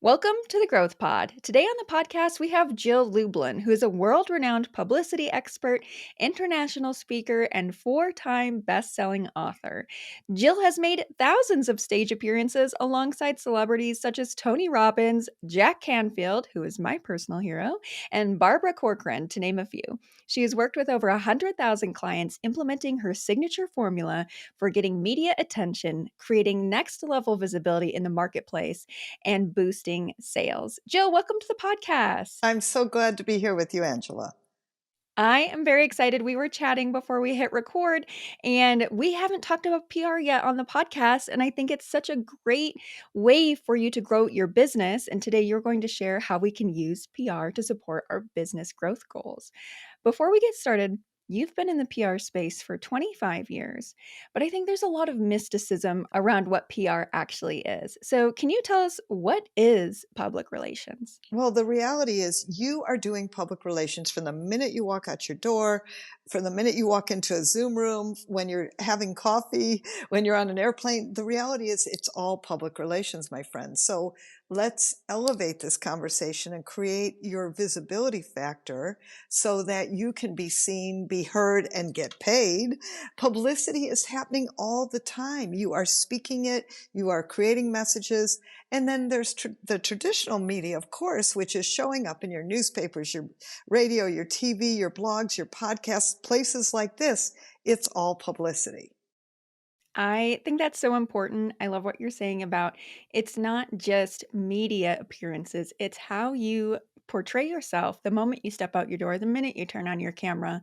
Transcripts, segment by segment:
Welcome to the Growth Pod. Today on the podcast, we have Jill Lublin, who is a world renowned publicity expert, international speaker, and 4-time best selling author. Jill has made thousands of stage appearances alongside celebrities such as Tony Robbins, Jack Canfield, who is my personal hero, and Barbara Corcoran, to name a few. She has worked with over 100,000 clients implementing her signature formula for getting media attention, creating next level visibility in the marketplace, and boosting sales. Jill, welcome to the podcast. I'm so glad to be here with you, Angela. I am very excited. We were chatting before we hit record, and we haven't talked about PR yet on the podcast. And I think it's such a great way for you to grow your business. And today you're going to share how we can use PR to support our business growth goals. Before we get started, you've been in the PR space for 25 years, but I think there's a lot of mysticism around what PR actually is. So, can you tell us what is public relations? Well, the reality is you are doing public relations from the minute you walk out your door, from the minute you walk into a Zoom room, when you're having coffee, when you're on an airplane. The reality is it's all public relations, my friends. So let's elevate this conversation and create your visibility factor so that you can be seen, be heard, and get paid. Publicity is happening all the time. You are speaking it, you are creating messages. And then there's the traditional media, of course, which is showing up in your newspapers, your radio, your TV, your blogs, your podcasts, places like this. It's all publicity. I think that's so important. I love what you're saying about it's not just media appearances, it's how you portray yourself the moment you step out your door, the minute you turn on your camera.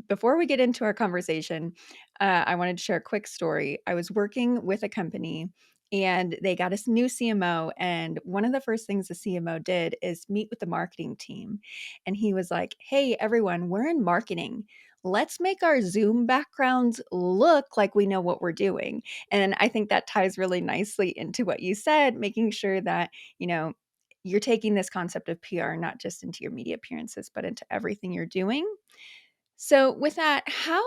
Before we get into our conversation, I wanted to share a quick story. I was working with a company and they got a new CMO. And one of the first things the CMO did is meet with the marketing team. And he was like, "Hey, everyone, we're in marketing. Let's make our Zoom backgrounds look like we know what we're doing." And I think that ties really nicely into what you said, making sure that, you're taking this concept of PR not just into your media appearances, but into everything you're doing. So, with that, how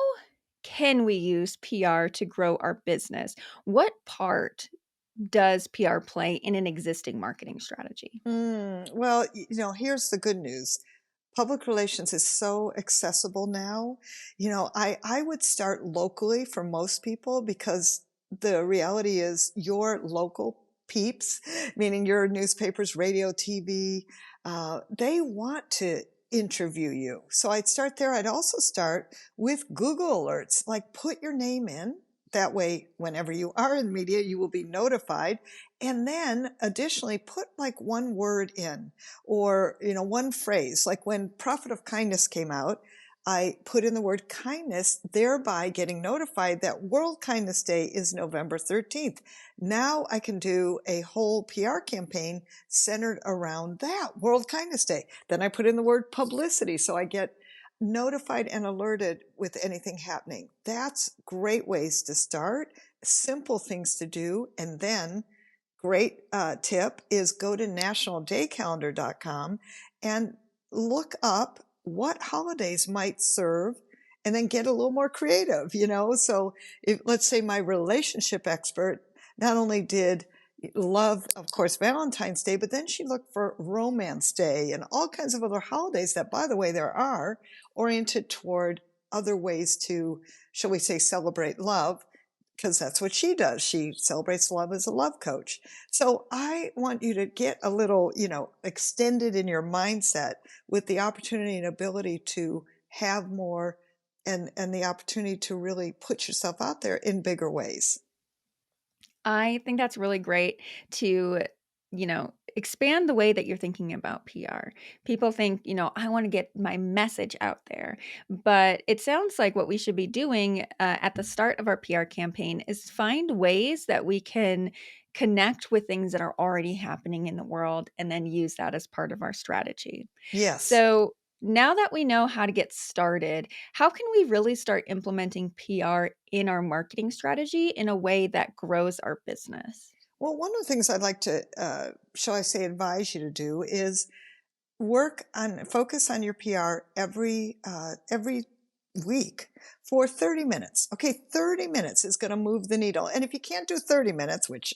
can we use PR to grow our business? What part does PR play in an existing marketing strategy? Well, here's the good news. Public relations is so accessible now. I would start locally for most people because the reality is your local peeps, meaning your newspapers, radio, TV, they want to interview you. So I'd start there. I'd also start with Google alerts, like put your name in. That way, whenever you are in media, you will be notified. And then additionally, put like one word in or, one phrase. Like when Prophet of Kindness came out, I put in the word kindness, thereby getting notified that World Kindness Day is November 13th. Now I can do a whole PR campaign centered around that World Kindness Day. Then I put in the word publicity, so I get notified and alerted with anything happening. That's great ways to start, simple things to do. And then great tip is go to nationaldaycalendar.com and look up what holidays might serve and then get a little more creative. So let's say my relationship expert not only did love, of course, Valentine's Day, but then she looked for Romance Day and all kinds of other holidays that, by the way, there are oriented toward other ways to, shall we say, celebrate love, because that's what she does. She celebrates love as a love coach. So I want you to get a little, extended in your mindset with the opportunity and ability to have more and the opportunity to really put yourself out there in bigger ways. I think that's really great to, expand the way that you're thinking about PR. People think, I want to get my message out there. But it sounds like what we should be doing at the start of our PR campaign is find ways that we can connect with things that are already happening in the world and then use that as part of our strategy. Yes. So, now that we know how to get started, how can we really start implementing PR in our marketing strategy in a way that grows our business? Well, one of the things I'd like to, shall I say, advise you to do is focus on your PR every week for 30 minutes. Okay, 30 minutes is going to move the needle. And if you can't do 30 minutes, which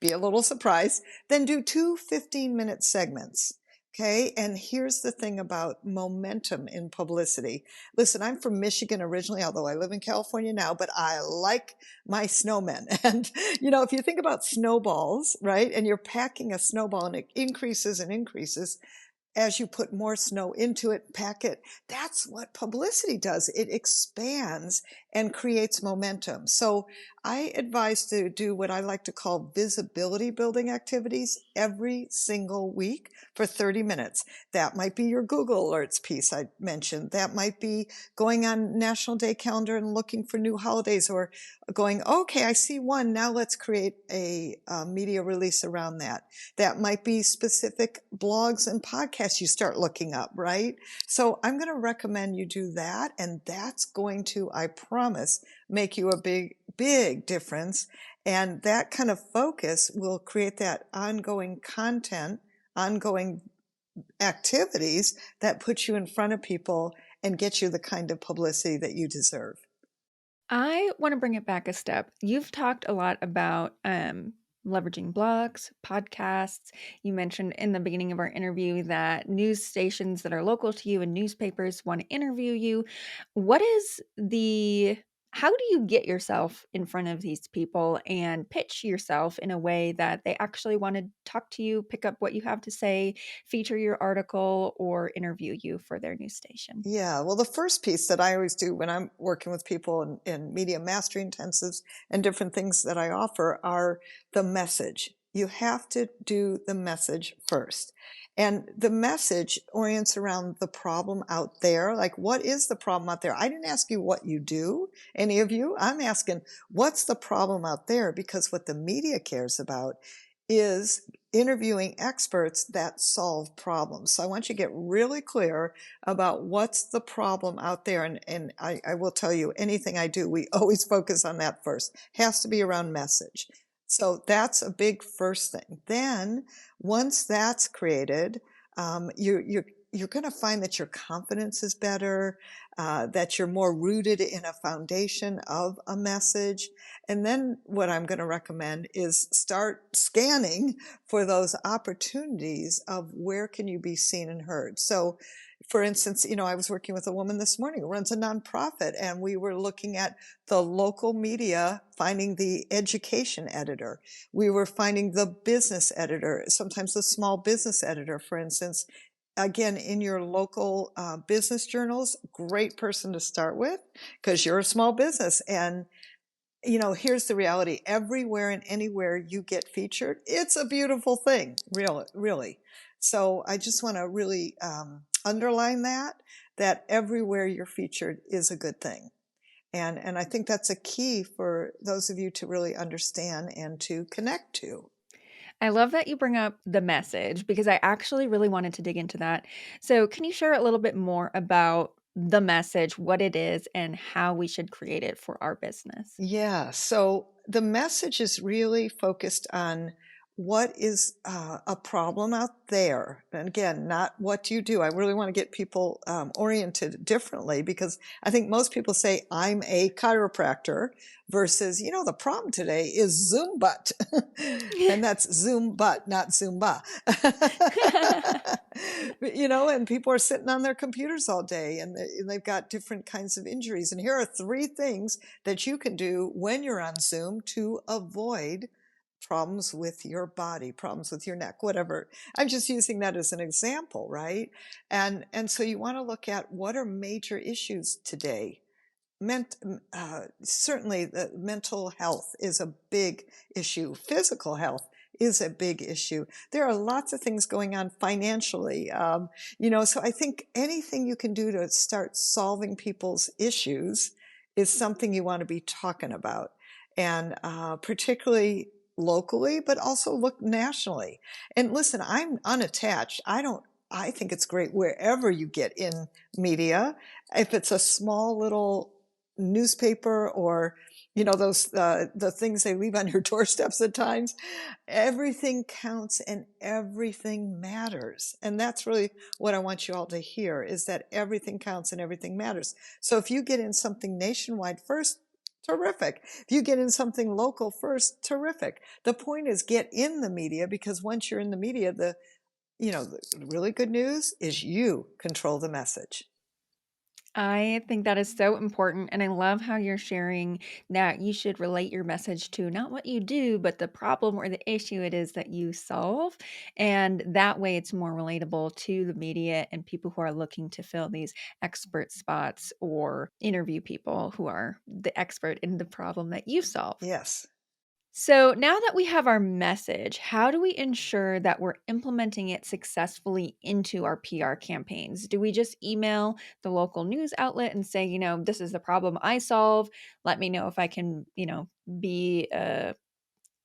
be a little surprised, then do two 15-minute segments. Okay, and here's the thing about momentum in publicity. Listen, I'm from Michigan originally, although I live in California now, but I like my snowmen. And, if you think about snowballs, right, and you're packing a snowball and it increases and increases, as you put more snow into it, pack it. That's what publicity does. It expands and creates momentum. So I advise to do what I like to call visibility building activities every single week for 30 minutes. That might be your Google Alerts piece I mentioned. That might be going on National Day calendar and looking for new holidays, or going, okay, I see one. Now let's create a media release around that. That might be specific blogs and podcasts you start looking up, right? So I'm going to recommend you do that. And that's going to, I promise, make you a big, big difference. And that kind of focus will create that ongoing content, ongoing activities that put you in front of people and get you the kind of publicity that you deserve. I want to bring it back a step. You've talked a lot about leveraging blogs, podcasts. You mentioned in the beginning of our interview that news stations that are local to you and newspapers want to interview you. What is how do you get yourself in front of these people and pitch yourself in a way that they actually want to talk to you, pick up what you have to say, feature your article, or interview you for their news station? Yeah, well, the first piece that I always do when I'm working with people in media mastery intensives and different things that I offer are the message. You have to do the message first. And the message orients around the problem out there. Like, what is the problem out there? I didn't ask you what you do, any of you. I'm asking, what's the problem out there? Because what the media cares about is interviewing experts that solve problems. So I want you to get really clear about what's the problem out there. And I will tell you, anything I do, we always focus on that first. Has to be around message. So that's a big first thing. Then once that's created, you're going to find that your confidence is better, that you're more rooted in a foundation of a message. And then what I'm going to recommend is start scanning for those opportunities of where can you be seen and heard. So for instance, I was working with a woman this morning who runs a nonprofit, and we were looking at the local media, finding the education editor. We were finding the business editor, sometimes the small business editor, for instance. Again, in your local business journals, great person to start with because you're a small business. And here's the reality. Everywhere and anywhere you get featured, it's a beautiful thing, really, really. So I just want to really underline that everywhere you're featured is a good thing. And I think that's a key for those of you to really understand and to connect to. I love that you bring up the message because I actually really wanted to dig into that. So, can you share a little bit more about the message, what it is, and how we should create it for our business? Yeah, so the message is really focused on what is a problem out there. And again, not what do you do. I really want to get people oriented differently, because I think most people say, I'm a chiropractor versus, the problem today is Zoom butt. And that's Zoom butt, not Zumba. And people are sitting on their computers all day, and they've got different kinds of injuries. And here are 3 things that you can do when you're on Zoom to avoid problems with your body, problems with your neck, whatever. I'm just using that as an example, right? And so you want to look at what are major issues today. Certainly the mental health is a big issue. Physical health is a big issue. There are lots of things going on financially. So I think anything you can do to start solving people's issues is something you want to be talking about. And particularly locally, but also look nationally. And listen, I'm unattached. I think it's great wherever you get in media. If it's a small little newspaper or You know, those, the things they leave on your doorsteps at times? Everything counts and everything matters. And that's really what I want you all to hear, is that everything counts and everything matters. So if you get in something nationwide first, terrific. If you get in something local first, terrific. The point is get in the media, because once you're in the media, the really good news is you control the message. I think that is so important. And I love how you're sharing that you should relate your message to not what you do, but the problem or the issue it is that you solve. And that way it's more relatable to the media and people who are looking to fill these expert spots or interview people who are the expert in the problem that you solve. Yes. So now that we have our message, how do we ensure that we're implementing it successfully into our PR campaigns? Do we just email the local news outlet and say, this is the problem I solve. Let me know if I can, be an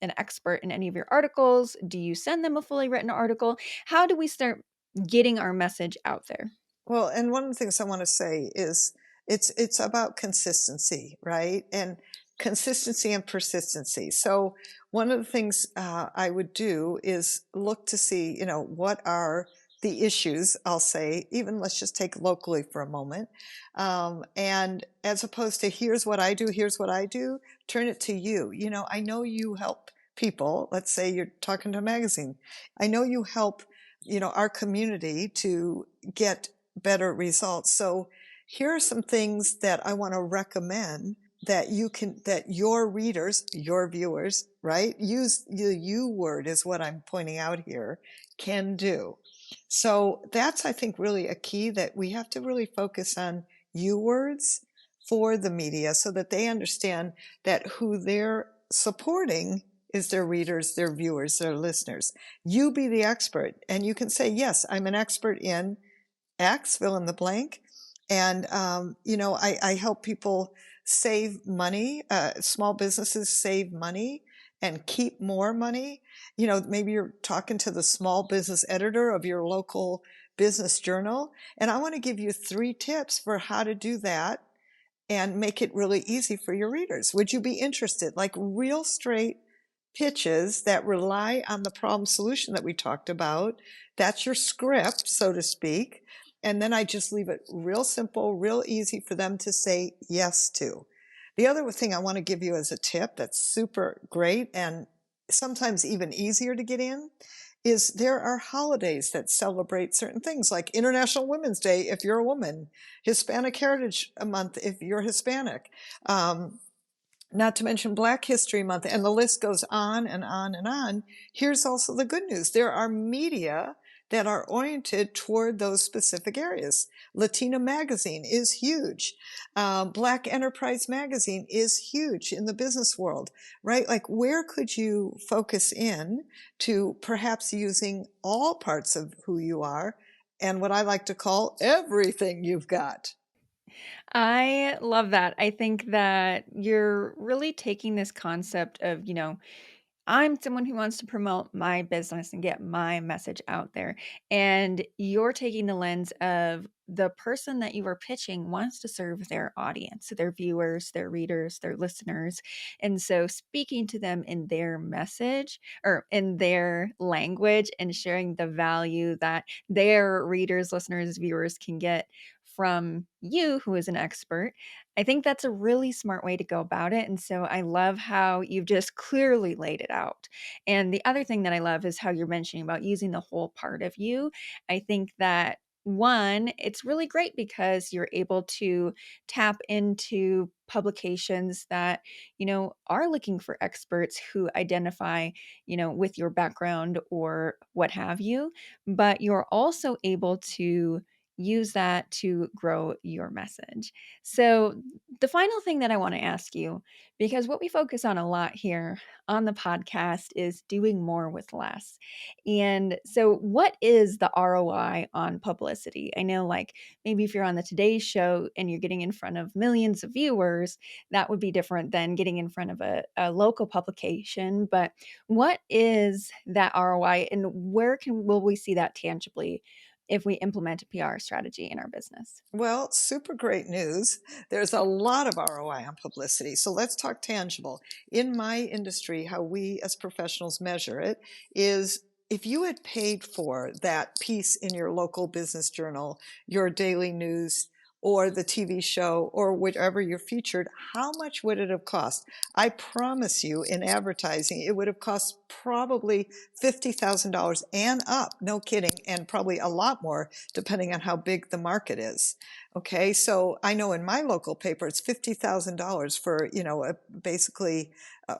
expert in any of your articles? Do you send them a fully written article? How do we start getting our message out there? Well, and one of the things I want to say is it's about consistency, right? And consistency and persistency. So one of the things I would do is look to see, what are the issues, I'll say, even let's just take locally for a moment. And as opposed to here's what I do, turn it to you. I know you help people. Let's say you're talking to a magazine. I know you help, our community to get better results. So here are some things that I want to recommend that that your readers, your viewers, right? Use the you word is what I'm pointing out here, can do. So that's, I think, really a key, that we have to really focus on you words for the media so that they understand that who they're supporting is their readers, their viewers, their listeners. You be the expert, and you can say, yes, I'm an expert in X, fill in the blank. And, I help people save money, small businesses save money and keep more money. Maybe you're talking to the small business editor of your local business journal, and I want to give you 3 tips for how to do that and make it really easy for your readers. Would you be interested? Like real straight pitches that rely on the problem solution that we talked about. That's your script, so to speak. And then I just leave it real simple, real easy for them to say yes to. The other thing I want to give you as a tip that's super great and sometimes even easier to get in is there are holidays that celebrate certain things, like International Women's Day if you're a woman, Hispanic Heritage Month if you're Hispanic, not to mention Black History Month, and the list goes on and on and on. Here's also the good news. There are media that are oriented toward those specific areas. Latina Magazine is huge. Black Enterprise Magazine is huge in the business world, right? Like, where could you focus in to perhaps using all parts of who you are and what I like to call everything you've got? I love that. I think that you're really taking this concept of, I'm someone who wants to promote my business and get my message out there. And you're taking the lens of the person that you are pitching wants to serve their audience, their viewers, their readers, their listeners. And so speaking to them in their message or in their language and sharing the value that their readers, listeners, viewers can get from you, who is an expert. I think that's a really smart way to go about it, and so I love how you've just clearly laid it out. And the other thing that I love is how you're mentioning about using the whole part of you. I think that one, it's really great because you're able to tap into publications that, are looking for experts who identify, with your background or what have you, but you're also able to use that to grow your message. So the final thing that I want to ask you, because what we focus on a lot here on the podcast is doing more with less. And so, what is the ROI on publicity? I know, like, maybe if you're on the Today Show and you're getting in front of millions of viewers, that would be different than getting in front of a local publication. But what is that ROI and where will we see that tangibly? if we implement a PR strategy in our business? Well, super great news. There's a lot of ROI on publicity. So let's talk tangible. In my industry, how we as professionals measure it is if you had paid for that piece in your local business journal, your daily news, or the TV show, or whatever you're featured, how much would it have cost? I promise you, in advertising, it would have cost probably $50,000 and up. No kidding. And probably a lot more, depending on how big the market is. Okay, so I know in my local paper it's $50,000 for, basically, uh,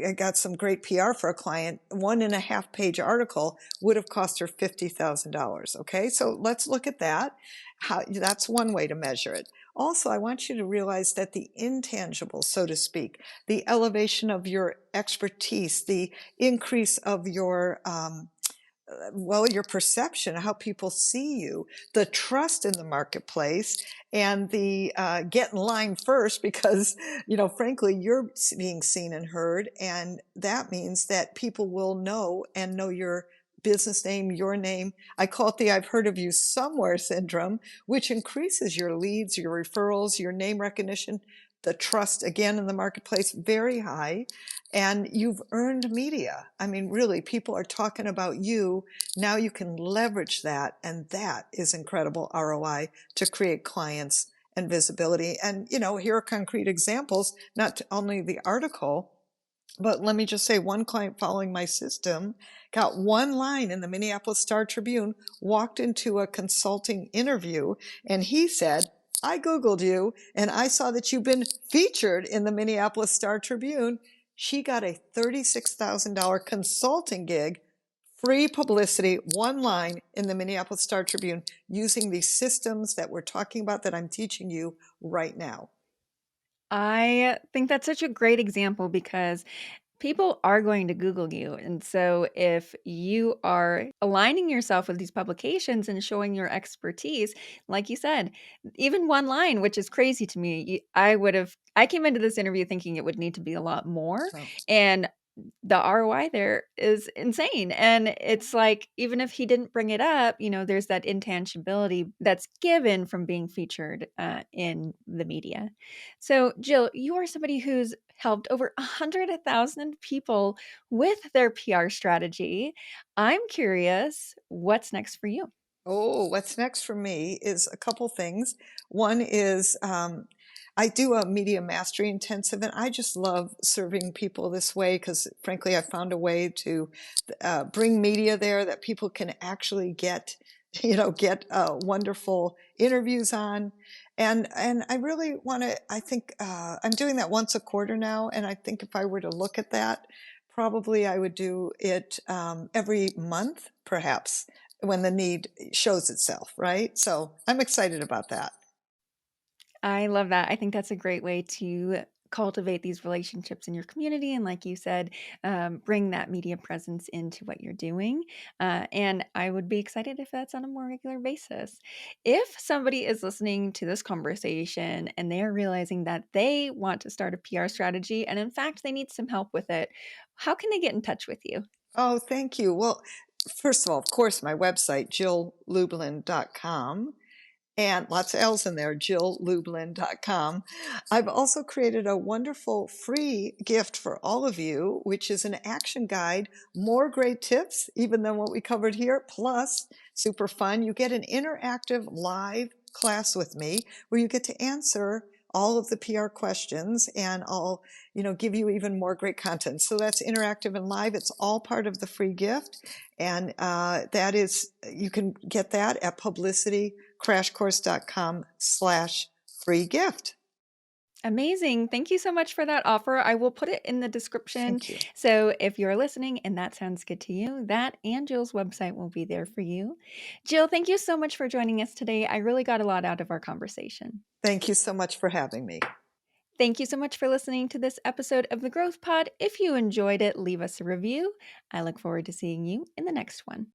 I got some great PR for a client. 1.5 page article would have cost her $50,000. Okay, so let's look at that. That's one way to measure it. Also, I want you to realize that the intangible, so to speak, the elevation of your expertise, the increase of your perception, how people see you, the trust in the marketplace, and the get in line first because, frankly, you're being seen and heard. And that means that people will know and know your business name, your name. I call it the I've heard of you somewhere syndrome, which increases your leads, your referrals, your name recognition, the trust again in the marketplace, very high. And you've earned media. I mean, really, people are talking about you. Now you can leverage that. And that is incredible ROI to create clients and visibility. And, here are concrete examples, not only the article, but let me just say one client following my system got one line in the Minneapolis Star Tribune, walked into a consulting interview, and he said, I Googled you and I saw that you've been featured in the Minneapolis Star Tribune. She got a $36,000 consulting gig, free publicity, one line in the Minneapolis Star Tribune using these systems that we're talking about that I'm teaching you right now. I think that's such a great example because people are going to Google you. And so if you are aligning yourself with these publications and showing your expertise, like you said, even one line, which is crazy to me, I came into this interview thinking it would need to be a lot more. So, And the ROI there is insane. And it's like, even if he didn't bring it up, there's that intangibility that's given from being featured in the media. So, Jill, you are somebody who's helped over 100,000 people with their PR strategy. I'm curious, what's next for you? oh, what's next for me is a couple things. One is I do a media mastery intensive, and I just love serving people this way because, frankly, I found a way to bring media there that people can actually get, get wonderful interviews on. And I really want to. I think I'm doing that once a quarter now, and I think if I were to look at that, probably I would do it every month, perhaps when the need shows itself, right? So I'm excited about that. I love that. I think that's a great way to cultivate these relationships in your community. And like you said, bring that media presence into what you're doing. And I would be excited if that's on a more regular basis. If somebody is listening to this conversation and they're realizing that they want to start a PR strategy, and in fact, they need some help with it, how can they get in touch with you? Oh, thank you. Well, first of all, of course, my website, jilllublin.com. And lots of L's in there, jilllublin.com. I've also created a wonderful free gift for all of you, which is an action guide, more great tips, even than what we covered here, plus super fun. You get an interactive live class with me where you get to answer all of the PR questions, and I'll, give you even more great content. So that's interactive and live. It's all part of the free gift. And that is, you can get that at publicitycrashcourse.com/free gift. Amazing. Thank you so much for that offer. I will put it in the description. Thank you. So if you're listening and that sounds good to you, that and Jill's website will be there for you. Jill, thank you so much for joining us today. I really got a lot out of our conversation. Thank you so much for having me. Thank you so much for listening to this episode of the Growth Pod. If you enjoyed it, leave us a review. I look forward to seeing you in the next one.